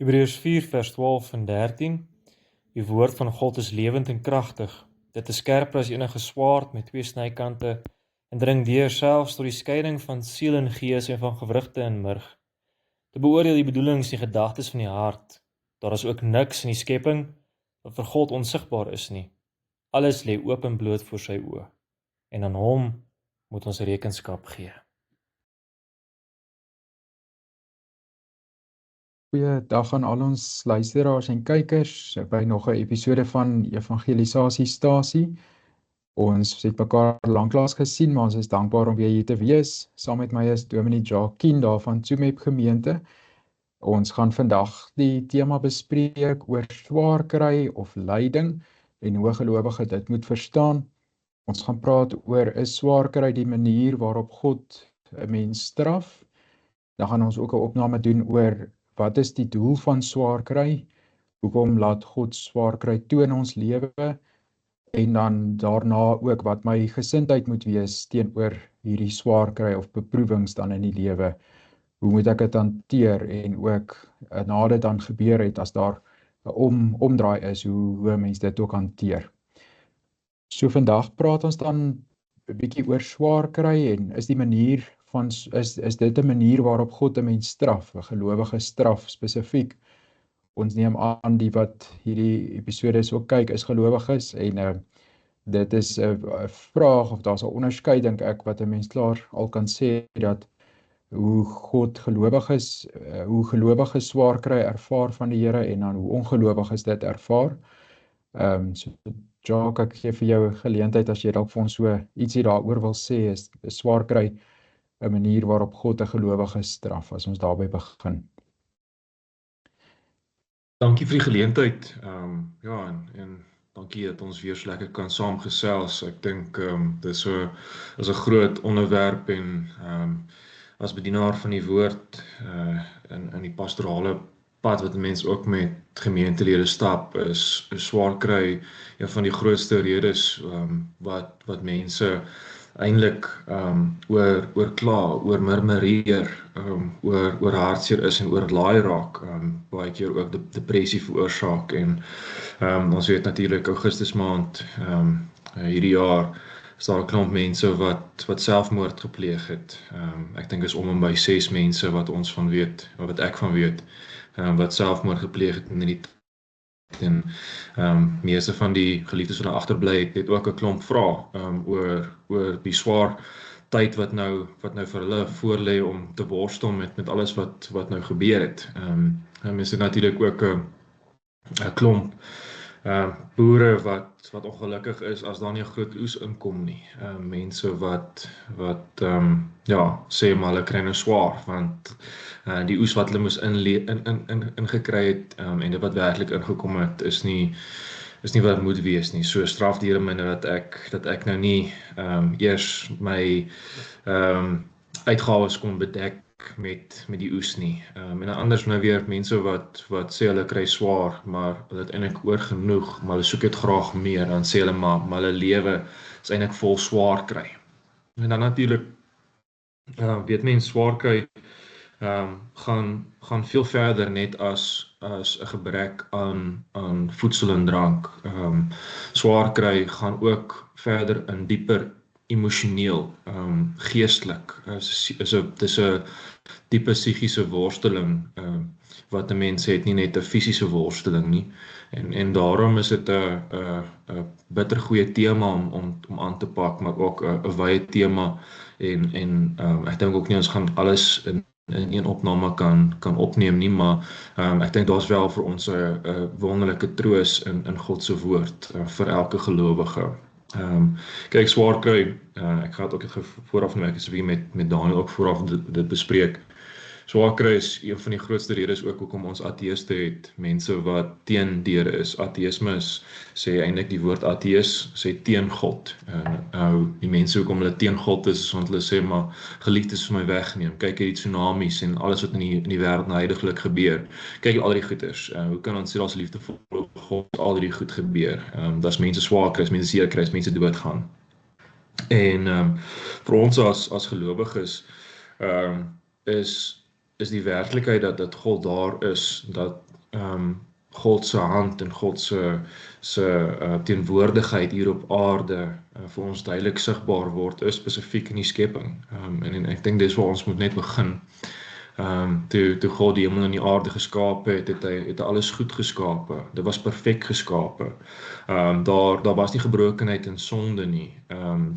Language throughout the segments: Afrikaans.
Hebreërs 4 vers 12 en 13. Die woord van God is lewend en kragtig. Dit is skerper as enige swaard met 2 snykante en dring deur selfs tot die skeiding van siel en gees en van gewrigte en murg. Te beoordeel die bedoelings en gedagtes van die hart. Daar is ook niks in die skepping wat vir God onsigbaar is nie. Alles lê oop en bloot voor sy oë. En aan hom moet ons rekenskap gee. Goeiedag aan al ons luisteraars en kykers by nog 'n episode van Evangelisasiestasie. Ons het mekaar lanklaas gesien, maar ons is dankbaar om weer hier te wees. Saam met my is Dominee Jacquin daar van Tsumeb gemeente. Ons gaan vandag die tema bespreek oor swaar kry of lyding en hoe gelowige dit moet verstaan. Ons gaan praat oor 'n swaar kry die manier waarop God 'n mens straf. Dan gaan ons ook 'n opname doen oor wat is die doel van swaar kry? Hoekom laat God swaar kry toe in ons lewe? En dan daarna ook wat my gesindheid moet wees teenoor hierdie swaar kry of beproewings dan in die lewe. Hoe moet ek dit hanteer en ook na dit dan gebeur het as daar 'n omdraai is, hoe 'n mens dit ook hanteer. So vandag praat ons dan 'n bietjie oor swaar kry en is dit 'n manier waarop God 'n mens straf, 'n gelowige straf spesifiek. Ons neem aan die wat hierdie episode so kyk is gelowiges en dit is 'n vraag of daar's 'n onderskeid dink ek wat 'n mens klaar al kan sê dat hoe gelowiges swaar kry ervaar van die Here en dan hoe ongelowiges dit ervaar. So Jacques, ek gee vir jou 'n geleentheid as jy dalk vir ons so ietsie daaroor wil sê, is swaar kry 'n manier waarop God 'n gelowige straf, as ons daarby begin. Dankie vir die geleentheid. En dankie dat ons weer so lekker kan saamgesels. Ek dink dis 'n groot onderwerp en as bedienaar van die woord in die pastorale pad wat mense ook met gemeentelede stap, is swaar kry een van die grootste redes wat mense eintlik oor kla, oor murmureer, oor hartseer is en oor laai raak, baie keer ook depressie veroorsaak. En ons weet natuurlik Augustus maand hierdie jaar is daar 'n klomp mense wat selfmoord gepleeg het. Ek dink is om en by 6 mense wat ons van weet, wat ek van weet, wat selfmoord gepleeg het in die en meeste van die geliefdes wat agterbly het ook 'n klomp vrae oor die swaar tyd wat nou vir hulle voorlê om te worstel met alles wat nou gebeur het. Mense het natuurlik ook 'n klomp boere wat ongelukkig is as daar nie 'n groot oes inkom nie. Mense wat sê maar hulle kry nou swaar want die oes wat hulle moes ingekry het en dit wat werklik ingekom het is nie wat het moet wees nie. So straf die Here my dat ek nou nie eers my uitgawes kon bedek met die oes nie. En anders nou weer mense wat sê hulle kry swaar, maar hulle het eintlik oor genoeg, maar hulle soek dit graag meer, dan sê hulle maar hulle lewe is eintlik vol swaar kry. En dan natuurlik weet mense swaar kry gaan veel verder net as 'n gebrek aan voedsel en drank. Swaar kry gaan ook verder in dieper emosioneel, geestelik. Dis 'n diepe psigiese worsteling wat 'n mens het, nie net 'n fisiese worsteling nie. En daarom is dit 'n bitter goeie tema om aan te pak, maar ook 'n wye tema en ek dink ook nie ons gaan alles in een opname kan opneem nie, maar ek dink daar's wel vir ons 'n wonderlike troos in God se woord vir elke gelowige. Kyk, swaar kry, ek gaan dit ook vooraf nou, ek is weer met Daniel ook vooraf dit bespreek. Swaar kry is een van die grootste redes ook hoekom ons ateïste het, mense wat teen die Here is. Ateïsme sê eintlik die woord ateïs sê teen God. Die mense hoekom hulle teen God is want hulle sê maar geliefdes vir my wegneem. Kyk hierdie tsunamies en alles wat in die wêreld nou heidaglik gebeur. Kyk al die goeders. Hoe kan ons sê daar's liefdevolle God al die goed gebeur? Daar's mense swaar kry, mense seer kry, mense doodgaan. En vir ons as gelowiges is die werklikheid dat God daar is, dat God se hand en God se teenwoordigheid hier op aarde vir ons duidelik sigbaar word, is spesifiek in die skepping. En ek dink dis waar ons moet net begin. Toe God die hemel en die aarde geskape het hy alles goed geskape. Dit was perfek geskape. Daar was nie gebrokenheid en sonde nie.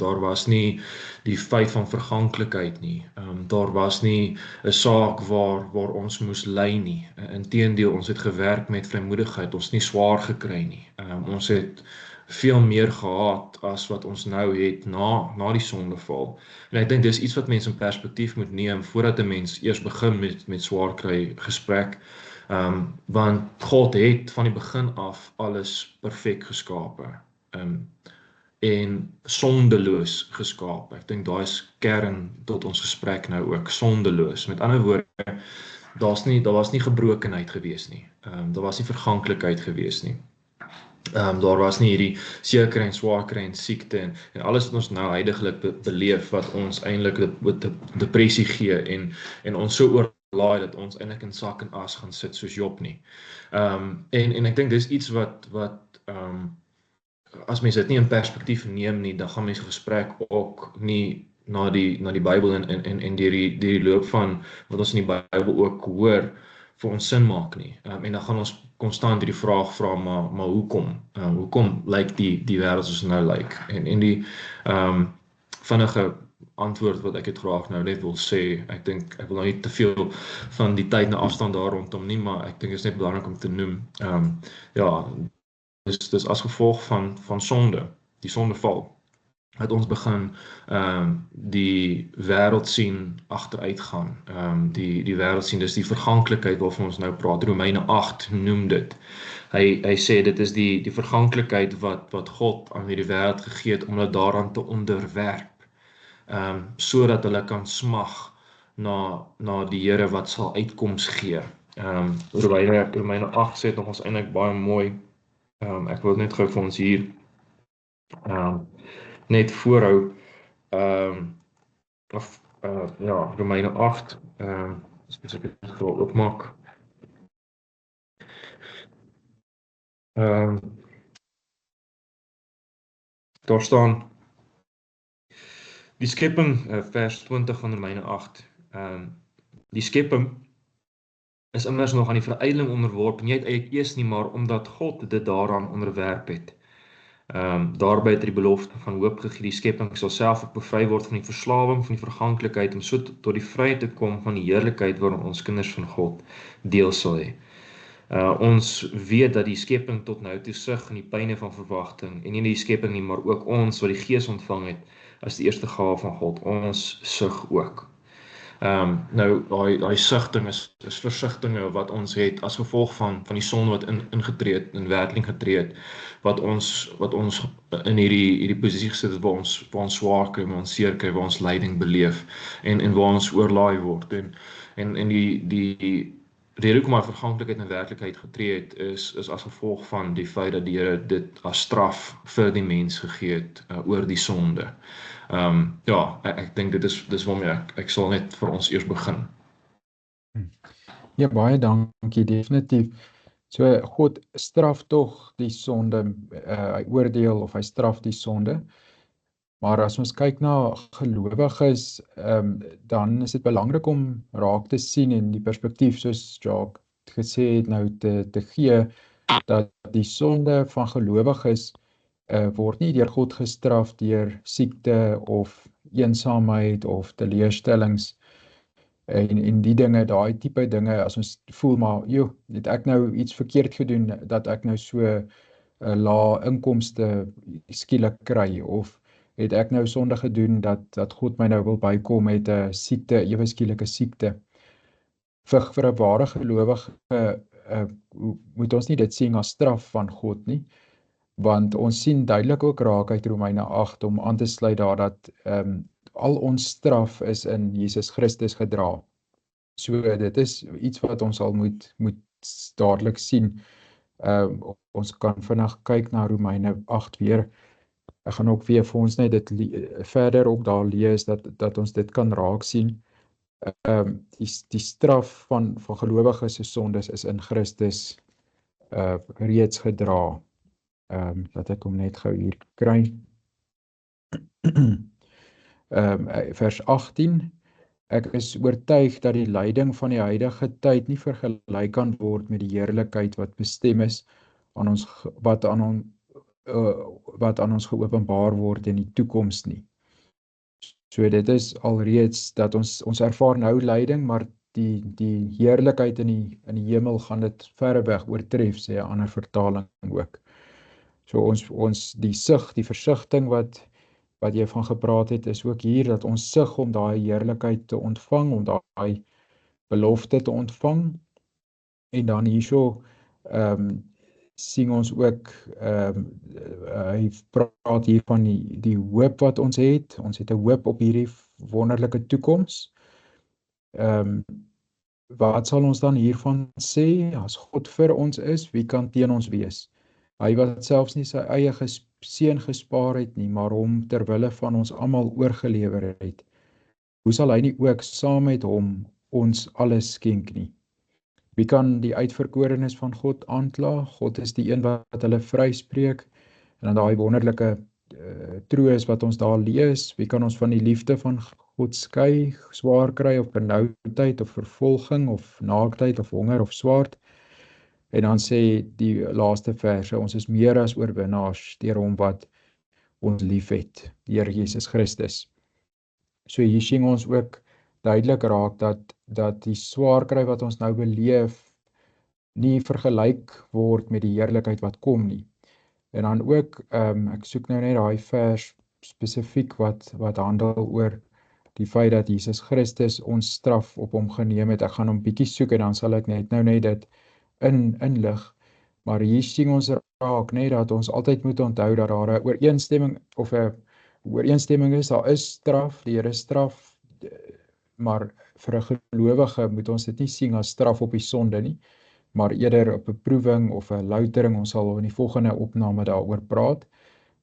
Daar was nie die feit van verganklikheid nie. Daar was nie 'n saak waar ons moes ly nie. Inteendeel, ons het gewerk met vrymoedigheid, ons het nie swaar gekry nie. Ons het veel meer gehad as wat ons nou het na die sondeval. En ek dink dis iets wat mense in perspektief moet neem voordat 'n mens eers begin met swaar kry gesprek. Want God het van die begin af alles perfek geskape. En sondeloos geskape. Ek dink daai is kern tot ons gesprek nou ook, sondeloos. Met ander woorde, daar was nie gebrokenheid gewees nie. Daar was nie verganklikheid gewees nie. Daar was nie hierdie seer kry en swaar kry en siekte en alles wat ons nou huidigelik beleef wat ons eintlik depressie gee en ons so oorlaai dat ons eintlik in sak en as gaan sit soos Job nie. En ek dink dis iets wat as mense dit nie in perspektief neem nie, dan gaan mense gesprek ook nie na die Bybel en deur die loop van wat ons in die Bybel ook hoor vir ons sin maak nie. En dan gaan ons konstant hierdie vraag vra, maar hoekom? Hoekom lyk die wêreld soos nou lyk? En die vinnige antwoord wat ek het graag nou net wil sê, ek dink ek wil nou nie te veel van die tyd na afstand daar rondom nie, maar ek dink dit is net belangrik om te noem. Dis as gevolg van sonde, die sondeval, het ons begin die wêreld sien agteruit gaan. Die wêreld sien, dis die verganklikheid waarvan ons nou praat. Romeine 8 noem dit. Hy sê dit is die verganklikheid wat God aan hierdie wêreld gegee het om hulle daaraan te onderwerp, sodat hulle kan smag na die Here wat sal uitkoms gee. Romeine 8 sê dit nog ons eintlik baie mooi. Ek wil net gou vir ons hier net voorhou, Romeine 8, as ek dit gou opmaak. Daar staan, die skepping, vers 20 van Romeine 8, die skepping is immers nog aan die verydeling onderworp, nie uit eie keus nie, maar omdat God dit daaraan onderwerp het. Daarby het die belofte van hoop gegee, die skepping sal self ook bevry word van die verslawing, van die verganklikheid, om so tot die vryheid te kom van die heerlikheid waarin ons kinders van God deel sal hê. Ons weet dat die skepping tot nou toe sug in die pyne van verwagting, en nie die skepping nie, maar ook ons wat die Gees ontvang het as die eerste gawe van God, ons sug ook. Nou, daai sigting is versigtinge wat ons het as gevolg van die sonde wat ingetree het, in werking getree het, wat ons in hierdie posisie gesit het, waar ons swaar kry, waar ons seer kry, waar ons lyding beleef, en waar ons oorlaai word, en die rede hoekom hy verganklikheid en werklikheid getree het, is as gevolg van die feit dat die Here dit as straf vir die mens gegee het, oor die sonde. Ek dink dit is waarmee ek sal net vir ons eers begin. Ja, baie dankie, definitief. So God straf tog die sonde, hy oordeel of hy straf die sonde. Maar as ons kyk na gelowiges, dan is dit belangrik om raak te sien en die perspektief, soos Jacques gesê het, nou te gee, dat die sonde van gelowiges word nie deur God gestraf deur siekte of eensaamheid of teleurstellings en die dinge, daai tipe dinge, as ons voel maar, het ek nou iets verkeerd gedoen, dat ek nou so lae inkomste skielik kry, of het ek nou sonde gedoen, dat God my nou wil bykom met 'n siekte, ewe skielike siekte. Vir 'n ware gelowige moet ons nie dit sien as straf van God nie, want ons sien duidelik ook raak uit Romeine 8 om aan te sluit daar dat al ons straf is in Jesus Christus gedra. So dit is iets wat ons al moet dadelik sien. Ons kan vinnig kyk na Romeine 8 weer. Ek gaan ook weer vir ons net dit verder ook daar lees, dat ons dit kan raak sien. Die straf van gelowiges se sondes is in Christus reeds gedra. Dat ek hom net gou hier kry. Vers 18. Ek is oortuig dat die lyding van die huidige tyd nie vergelyk kan word met die heerlikheid wat bestem is aan ons wat aan ons geopenbaar word in die toekoms nie. So dit is alreeds dat ons ervaar nou lyding, maar die heerlikheid in die hemel gaan dit verreweg oortref, sê 'n ander vertaling ook. So ons die sig, die versigtiging wat jy van gepraat het, is ook hier dat ons sug om daai heerlikheid te ontvang, om daai belofte te ontvang. En dan hierso sien ons ook hy praat hier van die hoop wat ons het. Ons het 'n hoop op hierdie wonderlike toekoms. Wat sal ons dan hiervan sê? As God vir ons is, wie kan teen ons wees? Hy wat selfs nie sy eie seun gespaar het nie, maar hom ter wille van ons almal oorgelewer het. Hoe sal hy nie ook saam met hom ons alles skenk nie? Wie kan die uitverkorenes van God aankla? God is die een wat hulle vryspreek. En dan daai wonderlike troos wat ons daar lees. Wie kan ons van die liefde van God skei, swaar kry of benoudheid of vervolging of naaktheid of honger of swaard? En dan sê die laaste verse, ons is meer as oorwinnaars deur hom wat ons liefhet, die Here Jesus Christus. So hier sien ons ook duidelik raak dat die swaar kry wat ons nou beleef nie vergelyk word met die heerlikheid wat kom nie. En dan ook, ek soek nou net daai vers spesifiek wat handel oor die feit dat Jesus Christus ons straf op hom geneem het. Ek gaan hom bietjie soek en dan sal ek net dit inlig. Maar hier sien ons raak net dat ons altyd moet onthou dat daar 'n ooreenstemming of 'n ooreenstemming is. Daar is straf, die Here straf, maar vir 'n gelowige moet ons dit nie sien as straf op die sonde nie, maar eerder op 'n beproewing of 'n loutering. Ons sal in die volgende opname daaroor praat,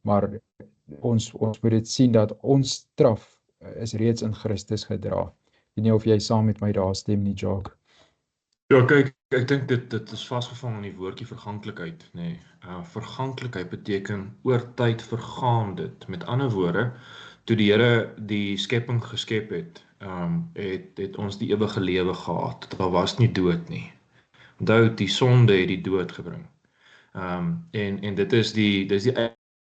maar ons moet dit sien dat ons straf is reeds in Christus gedra. Ek weet nie of jy saam met my daar stem nie, Jacques. Ja, kyk, ek dink dit is vasgevang in die woordjie verganklikheid, nê. Verganklikheid beteken oor tyd vergaan dit. Met ander woorde, toe die Here die skepping geskep het, het ons die ewige lewe gehad. Daar was nie dood nie. Onthou, die sonde het die dood gebring. En dit is die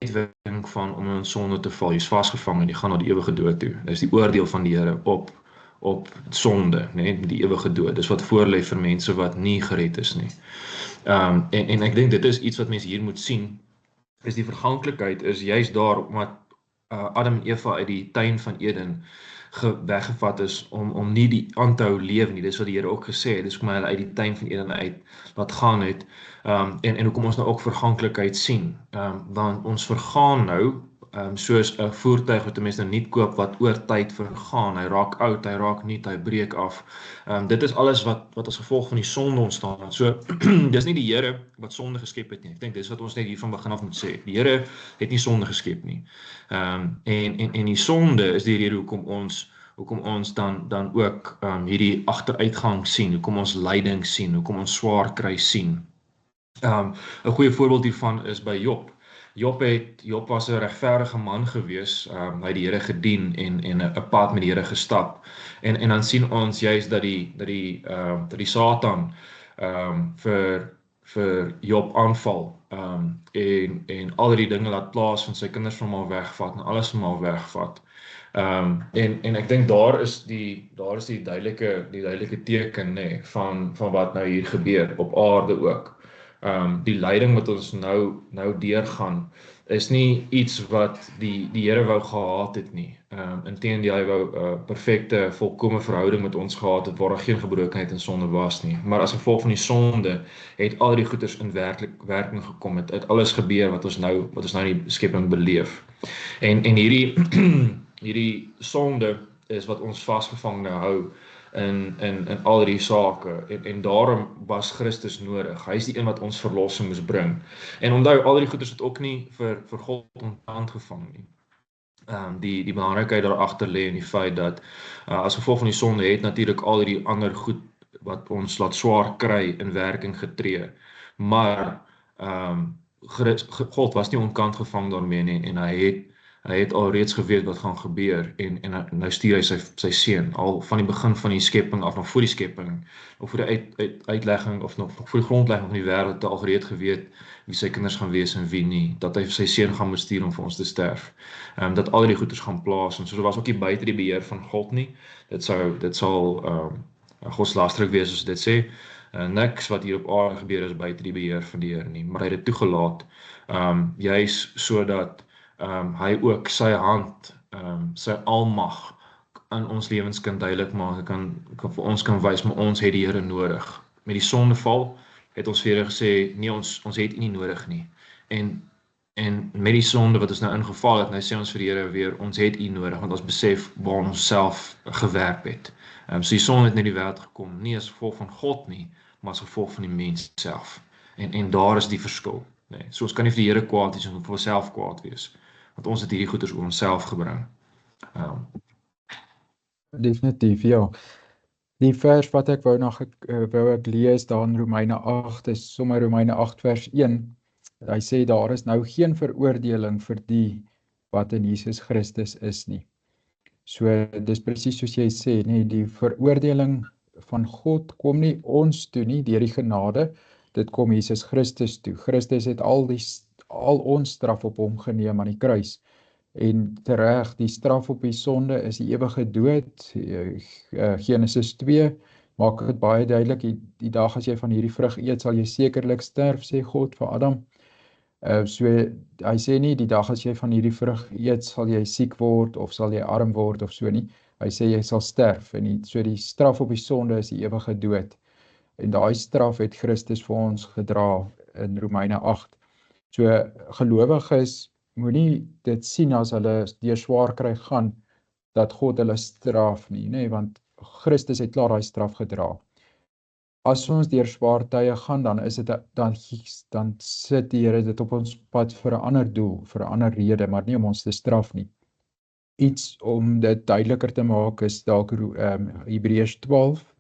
uitwerking van om in sonde te val. Jy's vasgevang en jy gaan na die ewige dood toe. Dis die oordeel van die Here op sonde, nee, die ewige dood. Dis wat voorlê vir mense wat nie gered is nie. En ek dink dit is iets wat mense hier moet sien, is die verganklikheid is juist daar omdat Adam en Eva uit die tuin van Eden weggevat is om nie die aan te hou lewe nie. Dis wat die Here ook gesê het. Dis hoekom hy hulle uit die tuin van Eden uit laat gaan het. En hoekom ons nou ook verganklikheid sien. Want ons vergaan nou soos 'n voertuig wat 'n mens nou nie koop wat oor tyd vergaan. Hy raak oud, hy raak nuut, hy breek af. Dit is alles wat as gevolg van die sonde ontstaan. So dis nie die Here wat sonde geskep het nie. Ek dink dis wat ons net hier van begin af moet sê. Die Here het nie sonde geskep nie. En die sonde is die rede hoekom ons dan ook hierdie agteruitgang sien, hoekom ons lyding sien, hoekom ons swaar kry sien. 'n Goeie voorbeeld hiervan is by Job. Job was 'n regverdige man gewees. Hy het die Here gedien en 'n pad met die Here gestap. En dan sien ons juist dat die Satan vir Job aanval en al die dinge laat plaas van sy kinders van hom wegvat en alles van hom wegvat. En ek dink daar is die duidelike teken van wat nou hier gebeur op aarde ook. Die lyding wat ons nou deurgaan is nie iets wat die Here wou gehad het nie. Inteendeel, hy wou perfekte, volkomme verhouding met ons gehad het waar daar geen gebrokenheid en sonde was nie. Maar as gevolg van die sonde het al die goeders in werking gekom. Het alles gebeur wat ons nou in die skepping beleef. En hierdie sonde is wat ons vasgevang nou hou in al die sake en daarom was Christus nodig. Hy is die een wat ons verlossing moes bring. En onthou, al die goeders het ook nie vir God onthand gevang nie. Die belangrikheid daar agter lê in die feit dat as gevolg van die sonde het natuurlik al die ander goed wat ons laat swaar kry in werking getree. Maar God was nie onkant gevang daarmee nie en hy het alreeds geweet wat gaan gebeur en nou stuur hy sy seun al van die begin van die skepping af nog voor die skepping of voor die uitlegging of nog voor die grondlegging van die wêreld het hy alreeds geweet wie sy kinders gaan wees en wie nie, dat hy sy seun gaan bestuur om vir ons te sterf. Dat al die goeders gaan plaas en so was ook nie buite die beheer van God nie. Dit sal godslasterik wees as dit sê. Niks wat hier op aarde gebeur is buite die beheer van die Here nie, maar hy het dit toegelaat, juis sodat hy ook sy hand, sy almag in ons lewens kan duidelik maak, kan vir ons kan wys, maar ons het die Here nodig. Met die sondeval het ons weer gesê, nee, ons het U nie nodig nie. En met die sonde wat ons nou ingeval het, nou sê ons vir die Here weer, ons het U nodig, want ons besef waar ons self gewerp het. So die sonde het net die wêreld gekom, nie as gevolg van God nie, maar as gevolg van die mens self. En daar is die verskil. Nee. So ons kan nie vir die Here kwaad wees, ons vir onsself kwaad wees, want ons het hierdie goeders oor onsself gebring. Definitief, ja. Die vers wat ek wou ek lees daar in Romeine 8 is sommer Romeine 8 vers 1. Hy sê daar is nou geen veroordeling vir die wat in Jesus Christus is nie. So dis presies soos jy sê, nee, die veroordeling van God kom nie ons toe nie deur die genade, dit kom Jesus Christus toe. Christus het al ons straf op hom geneem aan die kruis. En tereg, die straf op die sonde is die ewige dood. Genesis 2 maak dit baie duidelik, die dag as jy van hierdie vrug eet, sal jy sekerlik sterf, sê God vir Adam. So hy sê nie die dag as jy van hierdie vrug eet, sal jy siek word of sal jy arm word of so nie. Hy sê jy sal sterf en so die straf op die sonde is die ewige dood. En daai straf het Christus vir ons gedra in Romeine 8. So gelowiges moenie dit sien as hulle deur swaar kry gaan dat God hulle straf nie, nee, want Christus het klaar daai straf gedra. As ons deur swaar tye gaan, dan sit die Here dit op ons pad vir 'n ander doel, vir 'n ander rede, maar nie om ons te straf nie. Iets om dit duideliker te maak is dalk Hebreërs 12,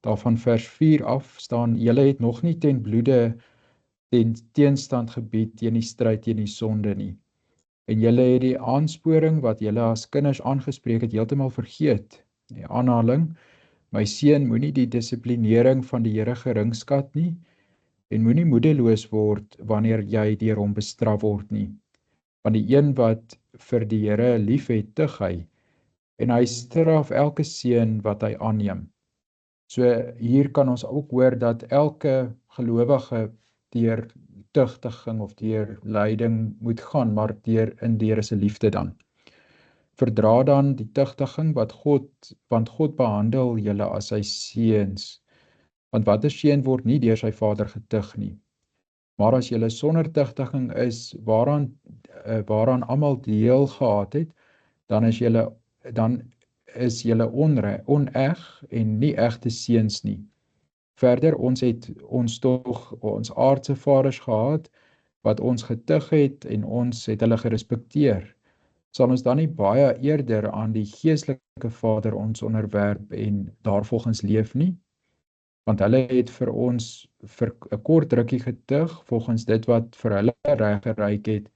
daarvan vers 4 af staan, julle het nog nie ten bloede teenstand gebied teen die stryd teen die sonde nie. En julle het die aansporing wat julle as kinders aangespreek het heeltemal vergeet. Die aanhaling, my seun, moenie die dissiplinering van die Here geringskat nie en moenie moedeloos word wanneer jy deur hom bestraf word nie. Want die een wat vir die Here liefhet, tug hy en hy straf elke seun wat hy aanneem. So hier kan ons ook hoor dat elke gelowige deur tugtiging of deur lyding moet gaan, maar in die Here se liefde dan. Verdra dan die tugtiging want God behandel julle as sy seuns. Want watter seun word nie deur sy vader getug nie. Maar as julle sonder tugtiging is, waaraan almal deel gehad het, dan is julle oneg en nie egte seuns nie. Verder, ons het ons aardse vaders gehad, wat ons getug het en ons het hulle gerespekteer. Sal ons dan nie baie eerder aan die geestelike Vader ons onderwerp en daarvolgens leef nie? Want hulle het vir ons vir 'n kort rukkie getug, volgens dit wat vir hulle reg geryk het,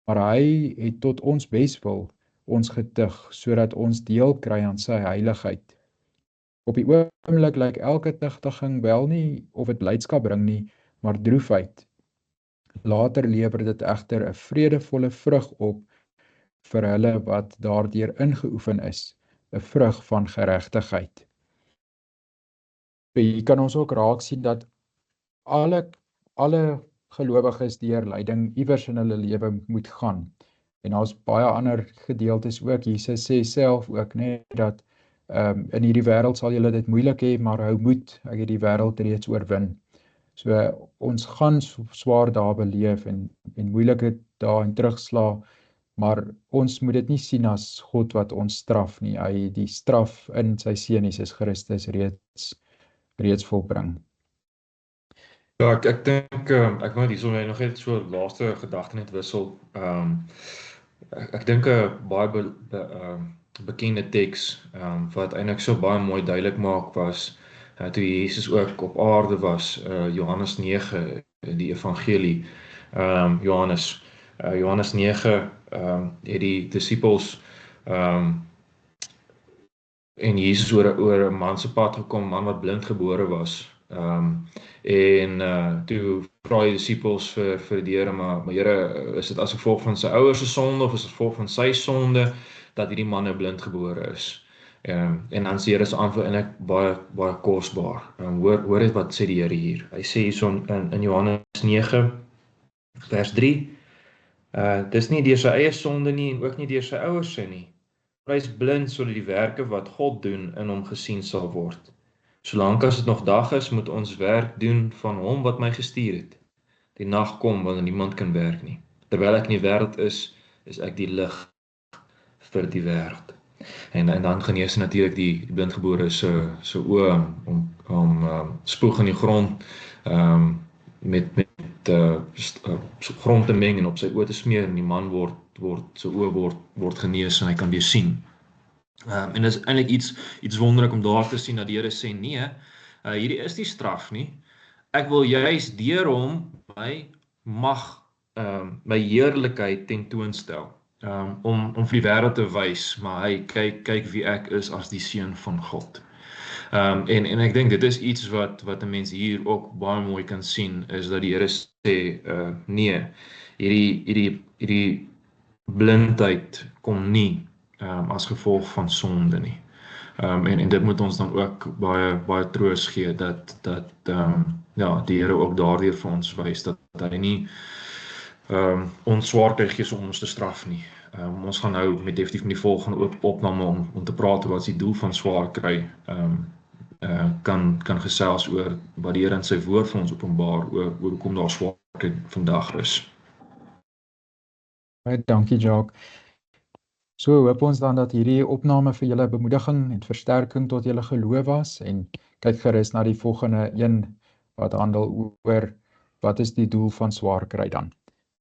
maar hy het tot ons beswil ons getug, sodat ons deel kry aan sy heiligheid. Op die oomblik lyk elke tugtiging wel nie of dit blydskap bring nie, maar droefheid. Later lewer dit egter 'n vredevolle vrug op vir hulle wat daardeur ingeoefen is, 'n vrug van geregtigheid. Hier kan ons ook raak sien dat alle gelowiges deur lyding iewers in hulle lewe moet gaan. En daar's baie ander gedeeltes ook. Jesus sê self ook, nee, dat in hierdie wêreld sal julle dit moeilik hê, maar hou moed, ek het die wêreld reeds oorwin. So ons gaan swaar dae beleef en moeilike dae en terugslaa, maar ons moet dit nie sien as God wat ons straf nie. Hy die straf in sy seun Jesus Christus reeds volbring. Ja, ek dink ek wou hierso nog net so laaste gedagte net wissel. Ek dink 'n baie bekende teks wat eintlik so baie mooi duidelik maak was toe Jesus ook op aarde was, Johannes 9, die evangelie, Johannes 9, het die disippels, en Jesus oor 'n man se pad gekom, 'n man wat blind gebore was. Toe vra die disippels vir die Here, maar Here, is dit as gevolg van sy ouers se sonde of is dit as gevolg van sy sonde dat hierdie man nou blind gebore is? En dan sê Here se antwoord eintlik baie kosbaar. Hoor dit wat sê die Here hier. Hy sê hierson in Johannes 9 vers 3, dis nie deur sy eie sonde nie en ook nie deur sy ouers se nie. Hy is blind sodat die werke wat God doen in hom gesien sal word. Solank as dit nog dag is, moet ons werk doen van hom wat my gestuur het. Die nag kom wanneer niemand kan werk nie. Terwyl ek in die wêreld is ek die lig vir die wêreld. En dan genees natuurlik die blindgebore se oë om spoeg in die grond met grond te meng en op sy oë te smeer en die man sy oë word genees en hy kan weer sien. En dit is eintlik iets wonderlik om daar te sien dat die Here sê nee, hierdie is nie straf nie. Ek wil juis deur hom my mag, my heerlikheid tentoonstel, om vir die wêreld te wys, maar hy kyk wie ek is as die seun van God. En ek dink dit is iets wat 'n mens hier ook baie mooi kan sien, is dat die Here sê, nee, hierdie blindheid kom nie as gevolg van sonde nie. En dit moet ons dan ook baie troos gee dat die Here ook daardeur vir ons wys dat hy nie ons swaar kry gee om ons te straf nie. Ons gaan nou met definitief met die volgende opname om te praat oor wat is die doel van swaar kry, kan gesels oor wat die Here in sy woord vir ons openbaar oor hoekom daar swaar kry vandag is. Baie dankie, Jacques. So hoop ons dan dat hierdie opname vir julle bemoediging en versterking tot julle geloof was, en kyk gerus na die volgende een wat handel oor wat is die doel van swaar kry dan.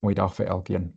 Mooi dag vir elkeen.